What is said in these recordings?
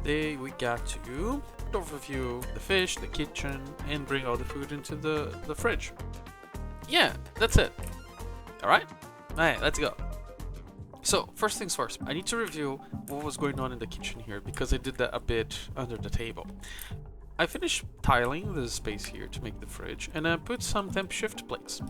today we got to overview the fish, the kitchen, and bring all the food into the fridge. Yeah, that's it. Alright, let's go. So, first things first, I need to review what was going on in the kitchen here, because I did that a bit under the table. I finished tiling this space here to make the fridge, and I put some temp shift plates.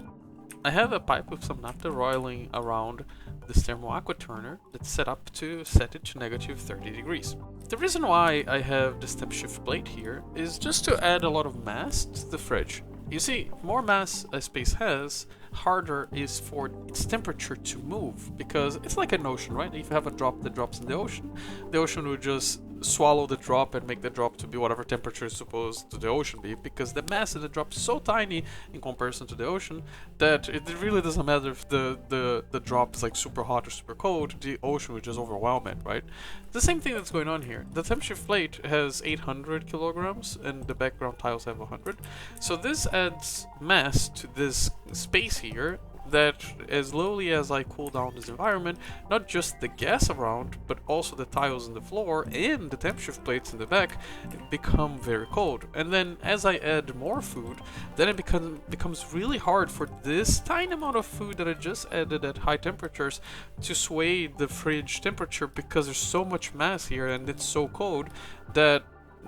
I have a pipe with some naphtha roiling around this thermal aqua turner that's set up to set it to negative 30 degrees. The reason why I have this temp shift plate here is just to add a lot of mass to the fridge. You see, more mass a space has, harder is for its temperature to move, because it's like an ocean, right? If you have a drop that drops in the ocean will just swallow the drop and make the drop to be whatever temperature is supposed to the ocean be, because the mass of the drop is so tiny in comparison to the ocean that it really doesn't matter if the drop is like super hot or super cold, the ocean would just overwhelm it, right? The same thing that's going on here. The temp shift plate has 800 kilograms and the background tiles have 100, so this adds mass to this space here that as slowly as I cool down this environment, not just the gas around, but also the tiles in the floor and the temp shift plates in the back become very cold. And then as I add more food, then it becomes really hard for this tiny amount of food that I just added at high temperatures to sway the fridge temperature, because there's so much mass here and it's so cold that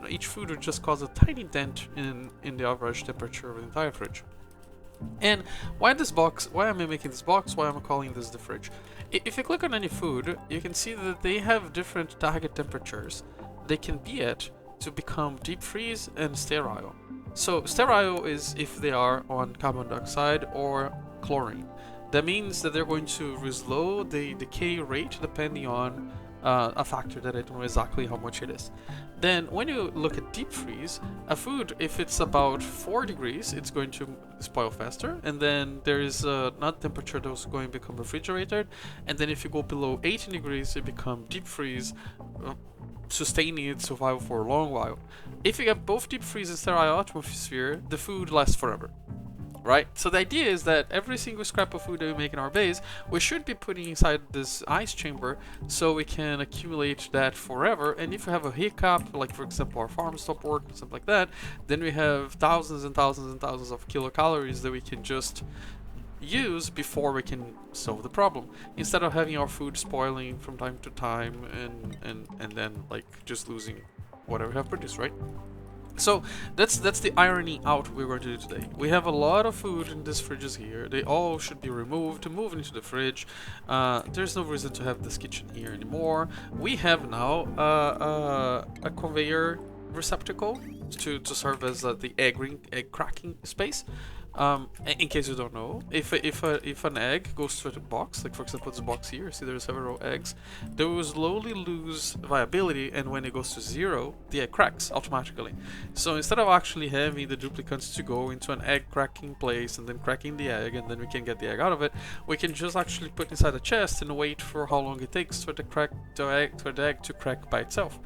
each food would just cause a tiny dent in the average temperature of the entire fridge. And why this box? Why am I making this box? Why am I calling this the fridge? If you click on any food, you can see that they have different target temperatures they can be at to become deep freeze and sterile. So sterile is if they are on carbon dioxide or chlorine. That means that they're going to slow the decay rate depending on a factor that I don't know exactly how much it is. Then when you look at deep freeze, a food, if it's about 4 degrees, it's going to spoil faster, and then there is another temperature that's going to become refrigerated, and then if you go below 18 degrees, it becomes deep freeze, sustaining its survival for a long while. If you get both deep freeze and sterile atmosphere, the food lasts forever. Right? So the idea is that every single scrap of food that we make in our base, we should be putting inside this ice chamber so we can accumulate that forever. And if we have a hiccup, like for example our farm stopped working, something like that, then we have thousands and thousands and thousands of kilocalories that we can just use before we can solve the problem, instead of having our food spoiling from time to time and then like just losing whatever we have produced, right? So that's the irony out we're going to do today. We have a lot of food in these fridges here. They all should be removed to move into the fridge. There's no reason to have this kitchen here anymore. We have now a conveyor receptacle to serve as the egg cracking space. In case you don't know, if an egg goes to a box, like for example this box here, see there's several eggs, they will slowly lose viability, and when it goes to 0, the egg cracks automatically. So instead of actually having the duplicants to go into an egg cracking place and then cracking the egg and then we can get the egg out of it, we can just actually put inside a chest and wait for how long it takes for the egg to crack by itself.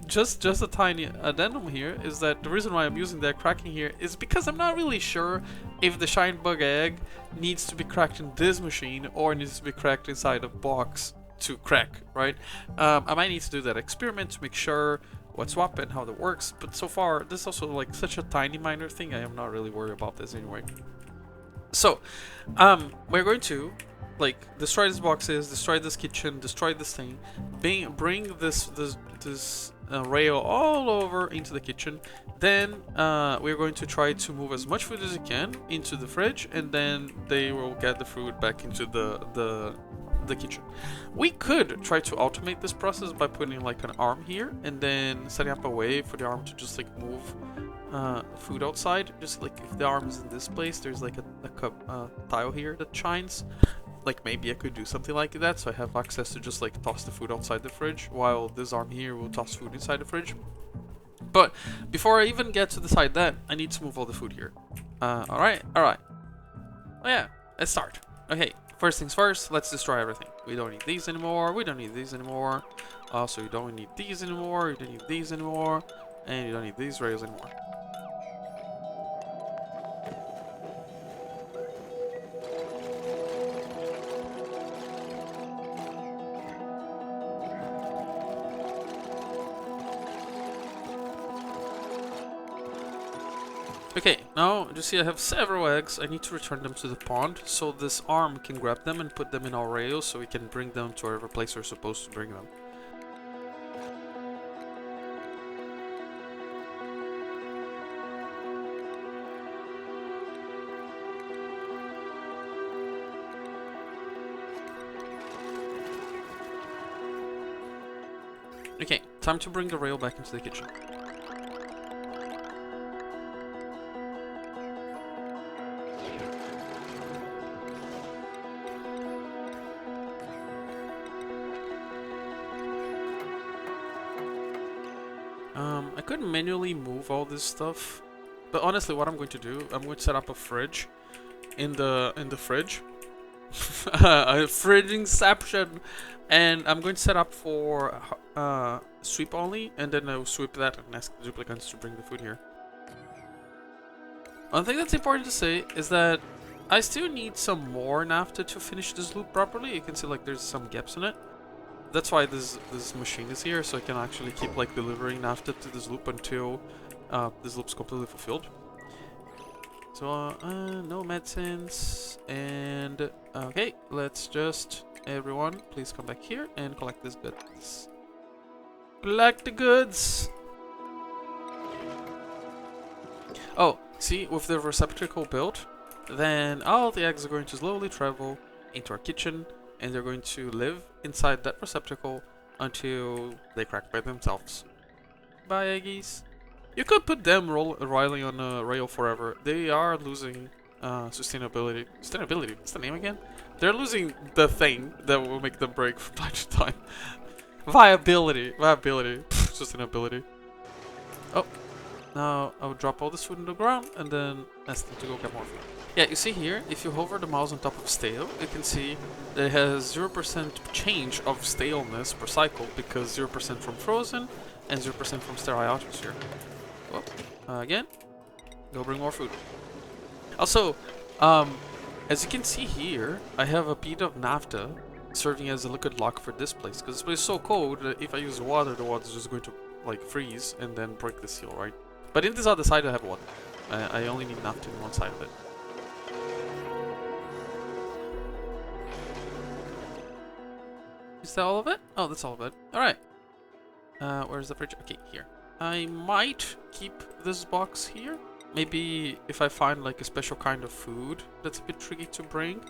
Just a tiny addendum here is that the reason why I'm using that cracking here is because I'm not really sure if the shine bug egg needs to be cracked in this machine or needs to be cracked inside a box to crack, right? I might need to do that experiment to make sure what's up and how that works, but so far this is also like such a tiny minor thing, I am not really worried about this anyway. So we're going to like destroy these boxes, destroy this kitchen, destroy this thing, bring this rail all over into the kitchen. Then we're going to try to move as much food as we can into the fridge, and then they will get the food back into the kitchen. We could try to automate this process by putting like an arm here and then setting up a way for the arm to just like move food outside. Just like if the arm is in this place, there's like a tile here that shines. Like maybe I could do something like that, so I have access to just like toss the food outside the fridge, while this arm here will toss food inside the fridge. But before I even get to decide that, I need to move all the food here. Alright. Oh yeah, let's start. Okay, first things first, let's destroy everything. We don't need these anymore, we don't need these anymore. Also, you don't need these anymore, you don't need these anymore, and you don't need these rails anymore. Okay, now you see I have several eggs. I need to return them to the pond so this arm can grab them and put them in our rails so we can bring them to whatever place we're supposed to bring them. Okay, time to bring the rail back into the kitchen. I could manually move all this stuff, but honestly, what I'm going to do, I'm going to set up a fridge in the fridge, a fridge inception, and I'm going to set up for sweep only, and then I'll sweep that and ask the duplicants to bring the food here. One thing that's important to say is that I still need some more naphtha to finish this loop properly. You can see like there's some gaps in it. That's why this machine is here, so I can actually keep like delivering naphtha to this loop until this loop's completely fulfilled. So no medicines, and okay, let's just everyone please come back here and collect this goods. Collect the goods. Oh, see, with the receptacle built, then all the eggs are going to slowly travel into our kitchen, and they're going to live inside that receptacle until they crack by themselves. Bye, eggies. You could put them riling on a rail forever. They are losing sustainability. Sustainability, what's the name again? They're losing the thing that will make them break from time to time. Viability. Sustainability. Oh. Now I'll drop all this food in the ground and then ask them to go get more food. Yeah, you see here, if you hover the mouse on top of stale, you can see that it has 0% change of staleness per cycle because 0% from frozen and 0% from sterile atmosphere. Well, again, go bring more food. Also, as you can see here, I have a bit of naphtha serving as a liquid lock for this place because this place is so cold that if I use water, the water is just going to like freeze and then break the seal, right? But in this other side I have water. I only need naphtha in one side of it. Is that all of it? Oh, that's all of it. Alright. Where's the fridge? Okay, here. I might keep this box here. Maybe if I find like a special kind of food that's a bit tricky to bring,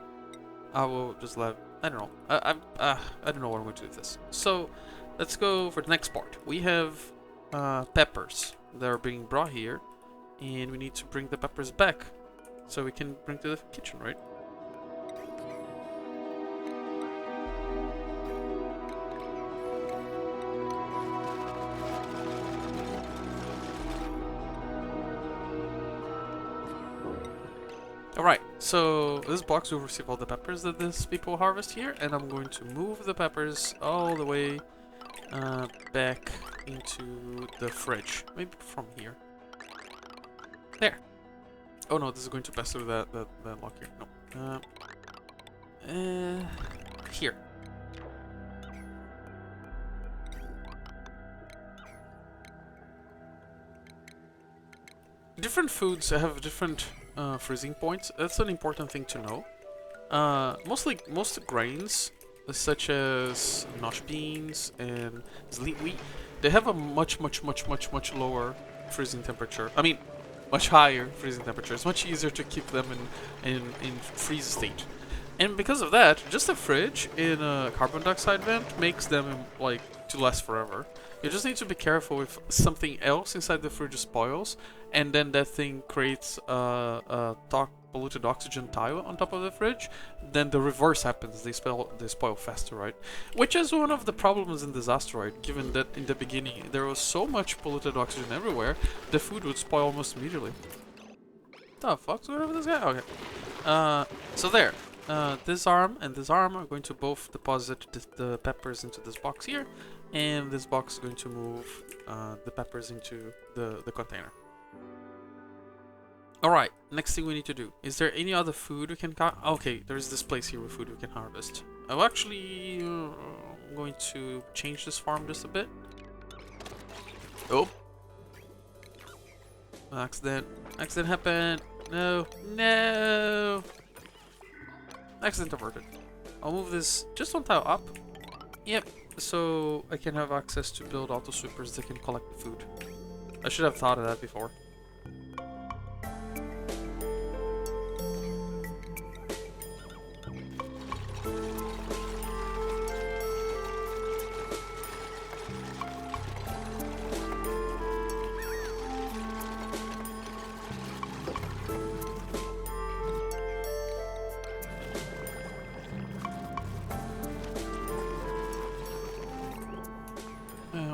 I will just let... I don't know. I don't know what I'm going to do with this. So, let's go for the next part. We have peppers that are being brought here, and we need to bring the peppers back so we can bring to the kitchen, right? Alright, so this box will receive all the peppers that these people harvest here, and I'm going to move the peppers all the way back into the fridge. Maybe from here. There. Oh no, this is going to pass through that lock here. No. Here. Different foods have different freezing points. That's an important thing to know. Most grains, such as nosh beans and sleet wheat, they have a much lower freezing temperature. I mean, much higher freezing temperature. It's much easier to keep them in freeze state. And because of that, just a fridge in a carbon dioxide vent makes them like to last forever. You just need to be careful if something else inside the fridge spoils, and then that thing creates a polluted oxygen tile on top of the fridge. Then the reverse happens. They spoil faster, right? Which is one of the problems in this asteroid, given that in the beginning there was so much polluted oxygen everywhere, the food would spoil almost immediately. The fuck's going on with this guy? Okay. So there. This arm and this arm are going to both deposit the peppers into this box here, and this box is going to move the peppers into the container. Alright, next thing we need to do. Is there any other food we can... Okay, there's this place here with food we can harvest. I'm actually going to change this farm just a bit. Oh! Accident. Accident happened. No. No. Accident averted. I'll move this just one tile up. Yep. So I can have access to build auto sweepers that can collect the food. I should have thought of that before.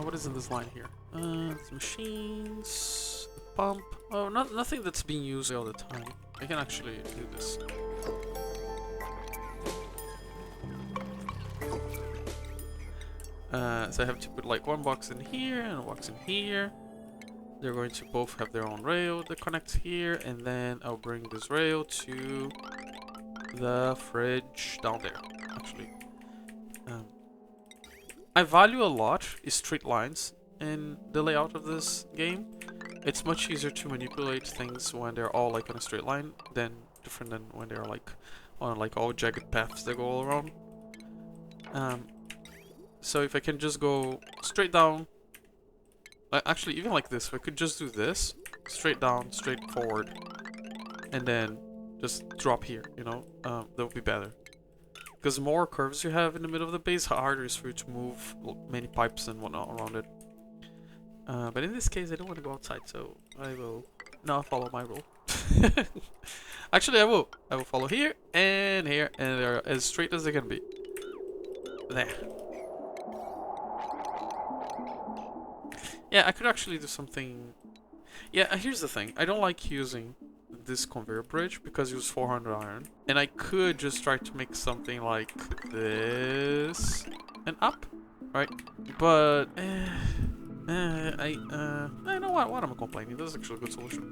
What is in this line here? It's machines, the pump. Oh, nothing that's being used all the time. I can actually do this. So I have to put like one box in here and a box in here. They're going to both have their own rail that connects here, and then I'll bring this rail to the fridge down there. Actually, I value a lot is straight lines in the layout of this game. It's much easier to manipulate things when they're all like in a straight line than different than when they're like on like all jagged paths that go all around. So if I can just go straight down, actually even like this, if I could just do this, straight down, straight forward, and then just drop here, you know, that would be better. Because the more curves you have in the middle of the base, the harder it is for you to move many pipes and whatnot around it. But in this case, I don't want to go outside, so I will not follow my rule. Actually, I will. I will follow here, and they're as straight as they can be. There. Yeah, I could actually do something. Yeah, here's the thing. I don't like using this conveyor bridge because it was 400 iron, and I could just try to make something like this and up, right? But I know what I'm complaining. This is actually a good solution.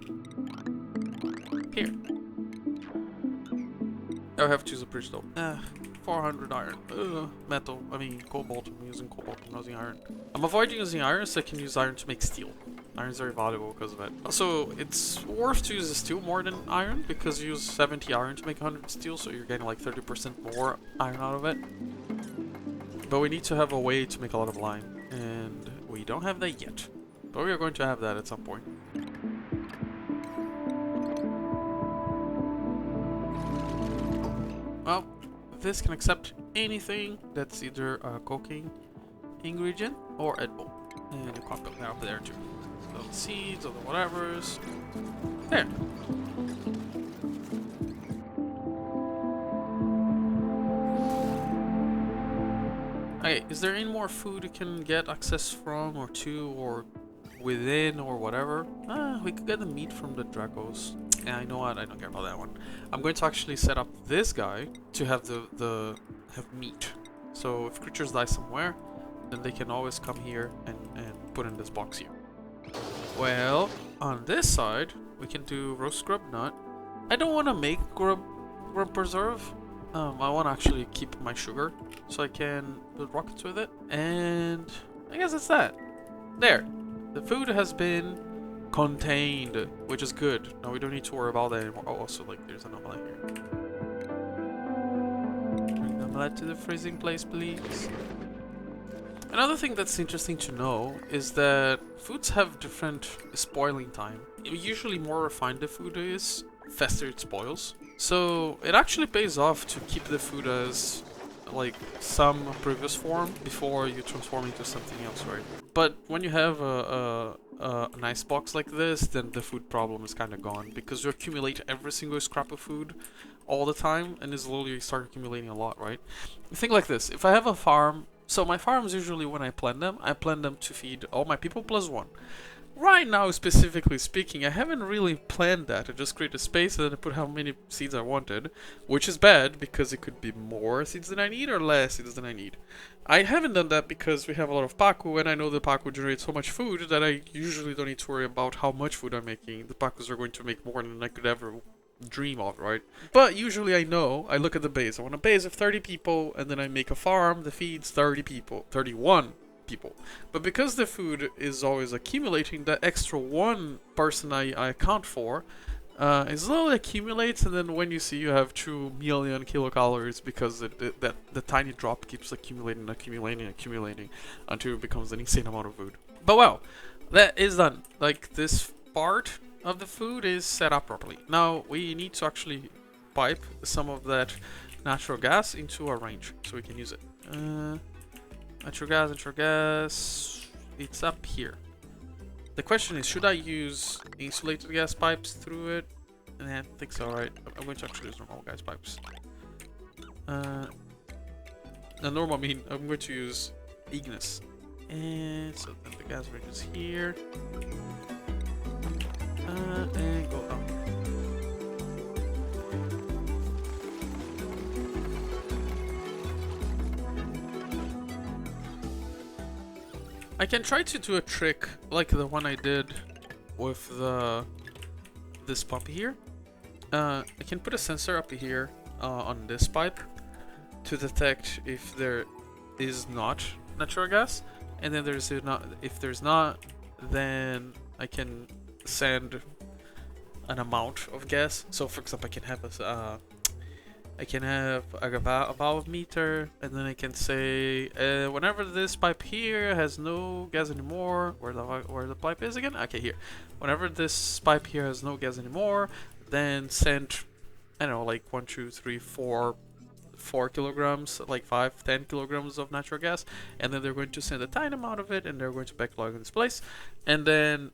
Here, I have to use a bridge though. 400 iron. Metal. I mean cobalt. I'm using cobalt. I'm using iron. I'm avoiding using iron so I can use iron to make steel. Iron is very valuable because of it. Also, it's worth to use the steel more than iron because you use 70 iron to make 100 steel, so you're getting like 30% more iron out of it. But we need to have a way to make a lot of lime, and we don't have that yet. But we are going to have that at some point. Well, this can accept anything that's either a cooking ingredient or edible. And you can put that up there too. So the seeds or the whatevers. There. Okay, is there any more food you can get access from or to or within or whatever? We could get the meat from the Dracos. Yeah, I know what, I don't care about that one. I'm going to actually set up this guy to have have meat. So if creatures die somewhere, then they can always come here and put in this box here. Well, on this side, we can do roast grub nut. I don't want to make grub preserve. I want to actually keep my sugar so I can build rockets with it. And I guess that's that. There. The food has been contained, which is good. Now we don't need to worry about that anymore. Oh, also, like, there's an omelette here. Bring the omelette to the freezing place, please. Another thing that's interesting to know is that foods have different spoiling time. Usually more refined the food is, faster it spoils. So it actually pays off to keep the food as like some previous form before you transform into something else, right? But when you have a nice box like this, then the food problem is kind of gone because you accumulate every single scrap of food all the time, and slowly you start accumulating a lot, right? Think like this: if I have a farm. So my farms usually when I plant them to feed all my people plus one. Right now, specifically speaking, I haven't really planned that. I just create a space and then I put how many seeds I wanted, which is bad because it could be more seeds than I need or less seeds than I need. I haven't done that because we have a lot of Pacu, and I know the Pacu generates so much food that I usually don't need to worry about how much food I'm making. The Pacus are going to make more than I could ever dream of, right? But usually I know, I look at the base. I want a base of 30 people, and then I make a farm that feeds 30 people. 31 people. But because the food is always accumulating, that extra one person I account for it slowly accumulates, and then when you see, you have 2 million kilocalories because the tiny drop keeps accumulating until it becomes an insane amount of food. But well, that is done. Like, this part of the food is set up properly. Now we need to actually pipe some of that natural gas into our range so we can use it. Natural gas, it's up here. The question is, should I use insulated gas pipes through it? I think so, right? I'm going to actually use normal gas pipes. Normal, I mean, I'm going to use Ignis. And so then the gas range is here. And go down. I can try to do a trick like the one I did with this pump here. I can put a sensor up here on this pipe to detect if there is not natural gas, and then if there's not, then I can send an amount of gas. So for example, I can have a valve meter, and then I can say whenever this pipe here has no gas anymore, where the pipe is again? Okay, here. Whenever this pipe here has no gas anymore, then send, I don't know, like 1, 2, 3, 4 kilograms, like 5, 10 kilograms of natural gas, and then they're going to send a tiny amount of it, and they're going to backlog in this place. And then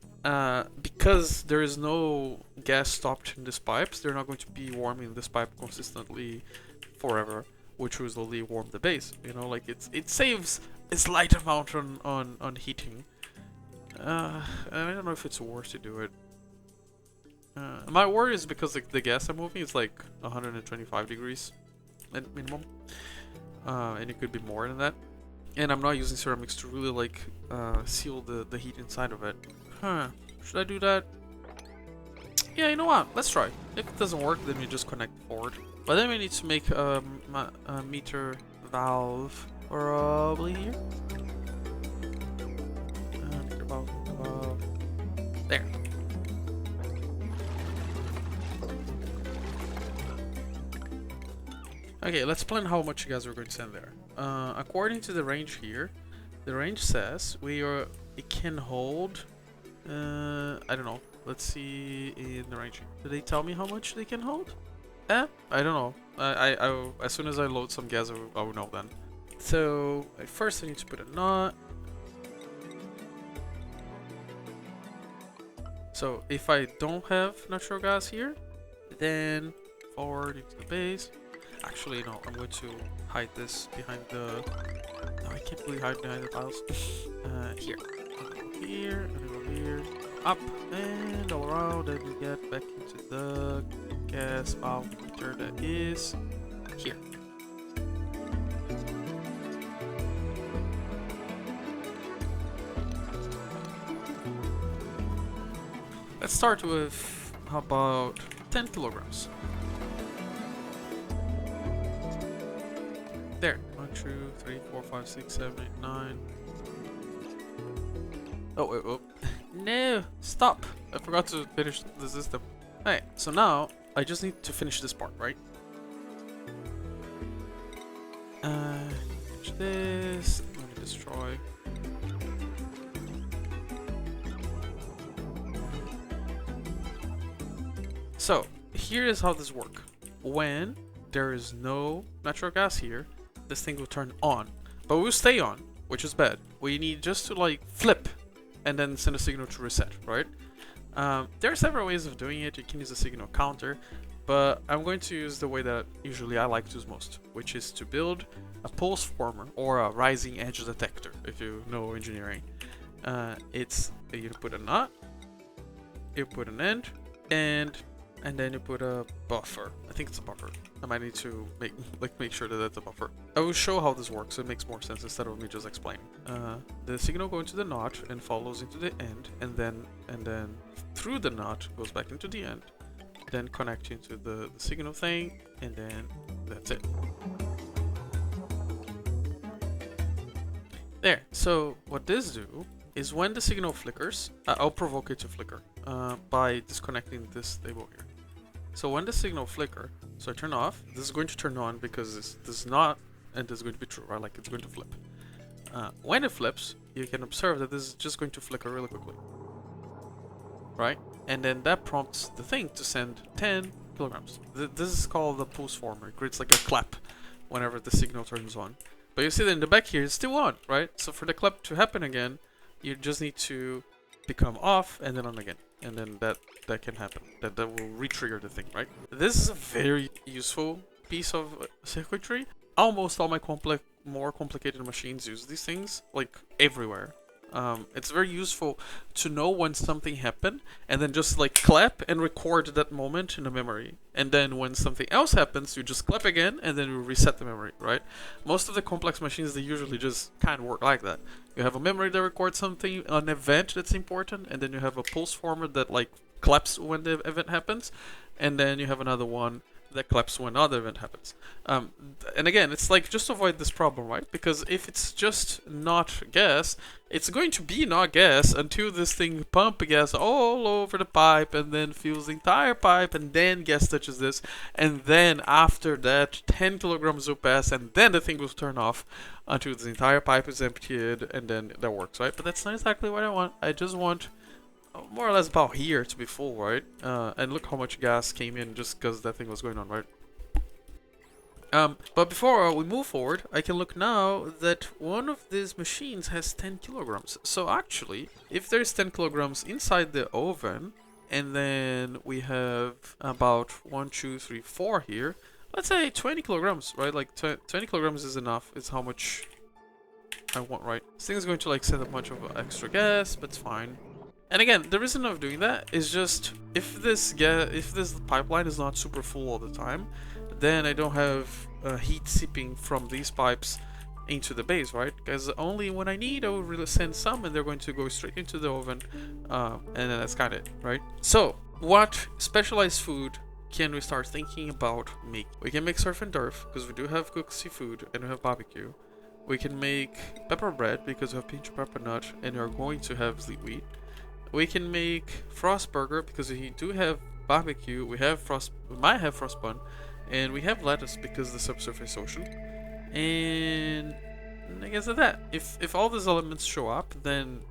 because there is no gas stopped in these pipes, they're not going to be warming this pipe consistently forever, which will slowly warm the base. You know, like it saves a slight amount on heating. I don't know if it's worth to do it. My worry is because like the gas I'm moving is like 125 degrees at minimum, and it could be more than that. And I'm not using ceramics to really like seal the heat inside of it. Should I do that? Yeah, you know what? Let's try. If it doesn't work, then we just connect forward. But then we need to make a meter valve probably here. Meter valve. There. Okay, let's plan how much gas we're going to send there. According to the range here, the range says it can hold, I don't know. Let's see in the range. Did they tell me how much they can hold? I don't know. I as soon as I load some gas, I will know then. So first I need to put a knot. So if I don't have natural gas here, then forward into the base. Actually, no, I'm going to hide this behind the... No, I can't really hide behind the tiles. Here. Here, and go here. Up, and all around, and we get back into the gas valve meter that is here. Let's start with, how about 10 kilograms? There. 1, 2, 3, 4, 5, 6, 7, 8, 9. Oh, wait, oh. No! Stop! I forgot to finish the system. Alright, so now I just need to finish this part, right? Finish this. Let me destroy. So, here is how this works. When there is no natural gas here, this thing will turn on, but will stay on, which is bad. We need just to like flip and then send a signal to reset, right? There are several ways of doing it. You can use a signal counter, but I'm going to use the way that usually I like to use most, which is to build a pulse former or a rising edge detector, if you know engineering. It's you put a knot, you put an end, and then you put a buffer. I think it's a buffer. I might need to make sure that that's a buffer. I will show how this works so it makes more sense instead of me just explaining. The signal goes into the knot and follows into the end, and then through the knot goes back into the end, then connect into the signal thing, and then that's it. There. So what this do is when the signal flickers, I'll provoke it to flicker by disconnecting this table here. So when the signal flicker, so I turn off, this is going to turn on because this is not, and this is going to be true, right? Like it's going to flip. When it flips, you can observe that this is just going to flicker really quickly, right? And then that prompts the thing to send 10 kilograms. This is called the pulse former. It creates like a clap whenever the signal turns on. But you see that in the back here, it's still on, right? So for the clap to happen again, you just need to become off and then on again. And then that can happen. That will re-trigger the thing, right? This is a very useful piece of circuitry. Almost all my more complicated machines use these things, like everywhere. It's very useful to know when something happened and then just like clap and record that moment in the memory. And then when something else happens, you just clap again and then you reset the memory, right? Most of the complex machines, they usually just kind of work like that. You have a memory that records something, an event that's important, and then you have a pulse former that like claps when the event happens, and then you have another one that claps when another event happens. And again, it's like just avoid this problem, right? Because if it's just not gas, it's going to be not gas until this thing pumps gas all over the pipe and then fills the entire pipe, and then gas touches this, and then after that 10 kilograms will pass, and then the thing will turn off until the entire pipe is emptied, and then that works, right? But that's not exactly what I want. I just want more or less about here to be full, right? And look how much gas came in just because that thing was going on, right? But before we move forward, I can look now that one of these machines has 10 kilograms. So actually, if there's 10 kilograms inside the oven, and then we have about 1, 2, 3, 4 here, let's say 20 kilograms, right? Like 20 kilograms is enough. It's how much I want, right? This thing is going to like send a bunch of extra gas, but it's fine. And again, the reason of doing that is just if this pipeline is not super full all the time, then I don't have heat seeping from these pipes into the base, right? Because only when I need, I will really send some, and they're going to go straight into the oven, and then that's kind of it, right? So, what specialized food can we start thinking about making? We can make surf and turf because we do have cooked seafood and we have barbecue. We can make pepper bread because we have pinch pepper nut and we are going to have sleet wheat. We can make frost burger because we do have barbecue, we might have frost bun, and we have lettuce because the subsurface ocean. And I guess that's that. If all these elements show up, then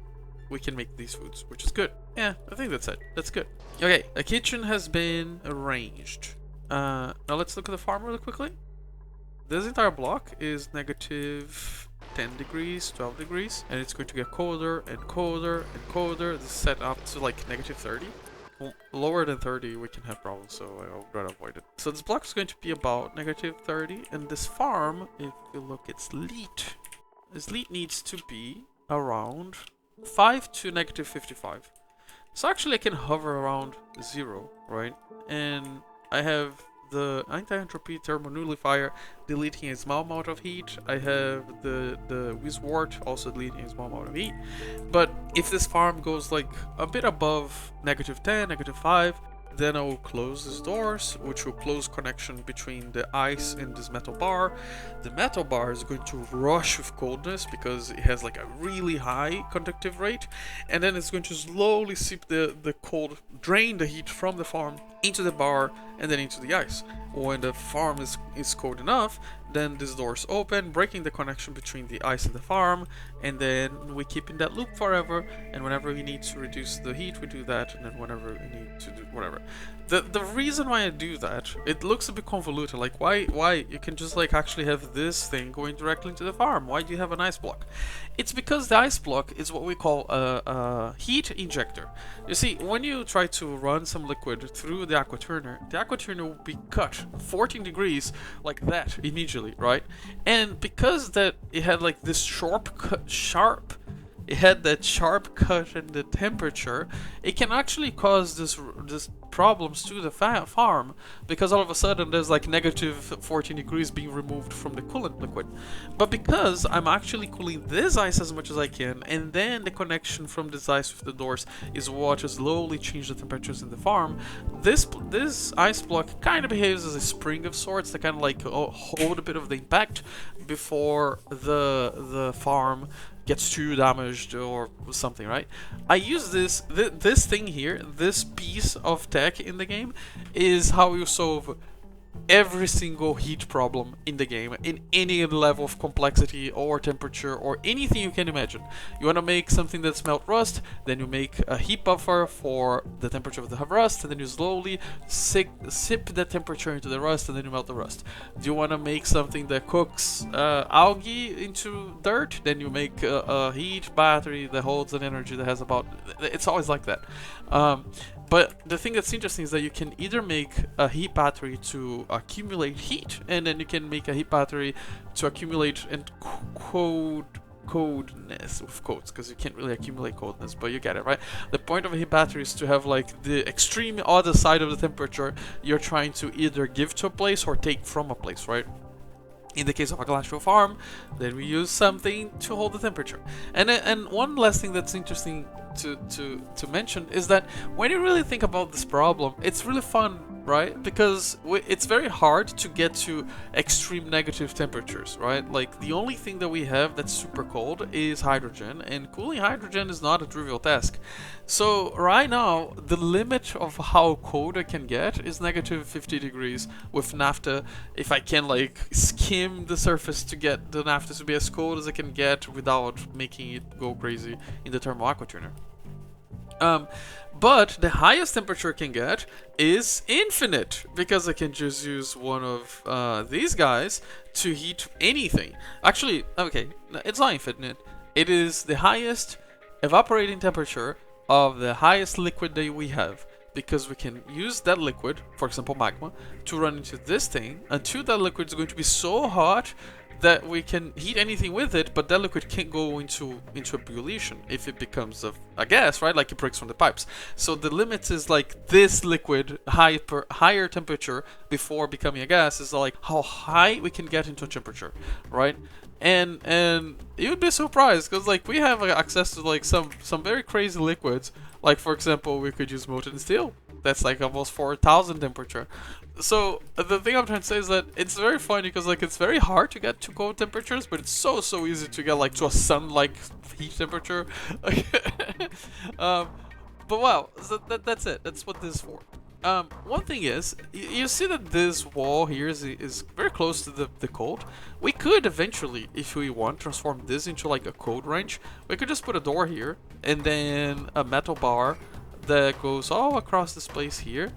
we can make these foods, which is good. Yeah, I think that's it. That's good. Okay, the kitchen has been arranged. Now let's look at the farm really quickly. This entire block is negative 10 degrees, 12 degrees, and it's going to get colder and colder and colder. This is set up to like negative 30. Lower than 30 we can have problems, so I'll try to avoid it. So this block is going to be about negative 30, and this farm, if you look at sleet, this sleet needs to be around 5 to negative 55. So actually I can hover around 0, right? And I have the anti-entropy thermonullifier deleting a small amount of heat. I have the Wiswort also deleting a small amount of heat. But if this farm goes like a bit above negative 10, negative 5, then I will close these doors, which will close connection between the ice and this metal bar. The metal bar is going to rush with coldness because it has like a really high conductive rate, and then it's going to slowly seep the cold, drain the heat from the farm into the bar and then into the ice. When the farm is cold enough, then these doors open, breaking the connection between the ice and the farm, and then we keep in that loop forever, and whenever we need to reduce the heat, we do that, and then whenever we need to do whatever. The reason why I do that, it looks a bit convoluted, like why you can just like actually have this thing going directly into the farm. Why do you have an ice block? It's because the ice block is what we call a heat injector. You see, when you try to run some liquid through the aqua turner will be cut 14 degrees like that immediately, right? And because that it had like this sharp cut in the temperature, it can actually cause this problems to the farm, because all of a sudden there's like negative 14 degrees being removed from the coolant liquid. But because I'm actually cooling this ice as much as I can, and then the connection from this ice with the doors is what will slowly change the temperatures in the farm, this ice block kind of behaves as a spring of sorts that kind of like hold a bit of the impact before the farm gets too damaged or something, right? I use this thing here, this piece of tech in the game, is how you solve every single heat problem in the game, in any level of complexity or temperature or anything you can imagine. You want to make something that melt rust, then you make a heat buffer for the temperature of the rust, and then you slowly sip that temperature into the rust, and then you melt the rust. Do you want to make something that cooks algae into dirt, then you make a heat battery that holds an energy that has about... It's always like that. But the thing that's interesting is that you can either make a heat battery to accumulate heat, and then you can make a heat battery to accumulate and coldness with codes, because you can't really accumulate coldness, but you get it, right? The point of a heat battery is to have like the extreme other side of the temperature you're trying to either give to a place or take from a place, right? In the case of a glacial farm, then we use something to hold the temperature. And one last thing that's interesting to mention is that when you really think about this problem, it's really fun, right? Because it's very hard to get to extreme negative temperatures, right? Like, the only thing that we have that's super cold is hydrogen, and cooling hydrogen is not a trivial task. So right now, the limit of how cold I can get is negative 50 degrees with naphtha. If I can like skim the surface to get the naphtha to be as cold as I can get without making it go crazy in the thermal aqua tuner. But the highest temperature I can get is infinite, because I can just use one of these guys to heat anything. Actually, okay, it's not infinite. It is the highest evaporating temperature of the highest liquid that we have, because we can use that liquid, for example magma, to run into this thing until that liquid is going to be so hot that we can heat anything with it, but that liquid can't go into ebullition if it becomes a gas, right? Like it breaks from the pipes. So the limit is like this liquid higher temperature before becoming a gas is like how high we can get into a temperature, right? And you'd be surprised, because like we have access to like some very crazy liquids. Like for example, we could use molten steel. That's like almost 4,000 temperature. So the thing I'm trying to say is that it's very funny, because like it's very hard to get to cold temperatures, but it's so easy to get like to a sun-like heat temperature. But wow, so that's it. That's what this is for. One thing is, you see that this wall here is very close to the cold. We could eventually, if we want, transform this into like a cold range. We could just put a door here, and then a metal bar that goes all across this place here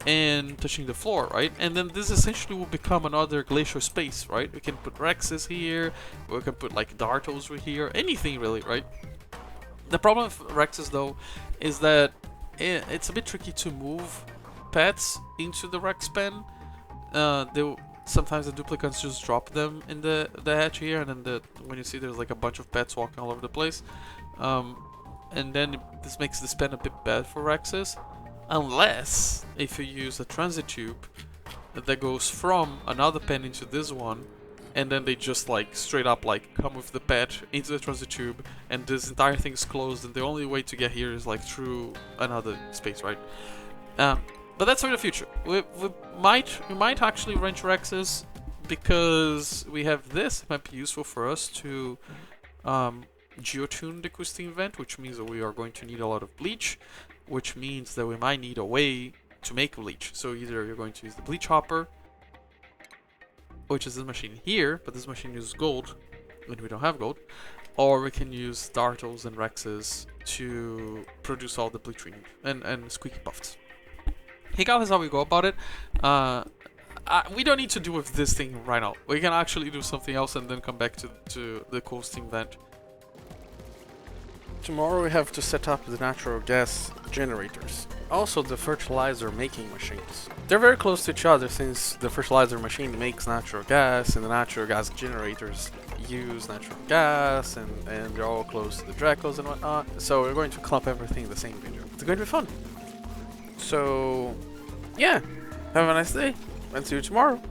and touching the floor, right? And then this essentially will become another glacial space, right? We can put Rexes here, we can put like Dartles right here, anything really, right? The problem with Rexes though is that it's a bit tricky to move pets into the Rex pen. Sometimes the duplicants just drop them in the hatch here, and then when you see there's like a bunch of pets walking all over the place. And then this makes this pen a bit bad for Rexes, unless if you use a transit tube that goes from another pen into this one, and then they just like straight up like come with the pet into the transit tube, and this entire thing is closed, and the only way to get here is like through another space, right? But that's for the future. We might actually wrench Rexes, because we have this. It might be useful for us to geotune the acoustic vent, which means that we are going to need a lot of bleach, which means that we might need a way to make bleach. So either you're going to use the bleach hopper, which is this machine here, but this machine uses gold, and we don't have gold, or we can use Dartles and Rexes to produce all the bleach we need, and squeaky puffs. Hiccup is how we go about it. We don't need to do with this thing right now. We can actually do something else and then come back to the coasting vent. Tomorrow we have to set up the natural gas generators. Also the fertilizer making machines. They're very close to each other, since the fertilizer machine makes natural gas and the natural gas generators use natural gas, and they're all close to the Dracos and whatnot. So we're going to clump everything in the same video. It's going to be fun. So yeah, have a nice day and see you tomorrow.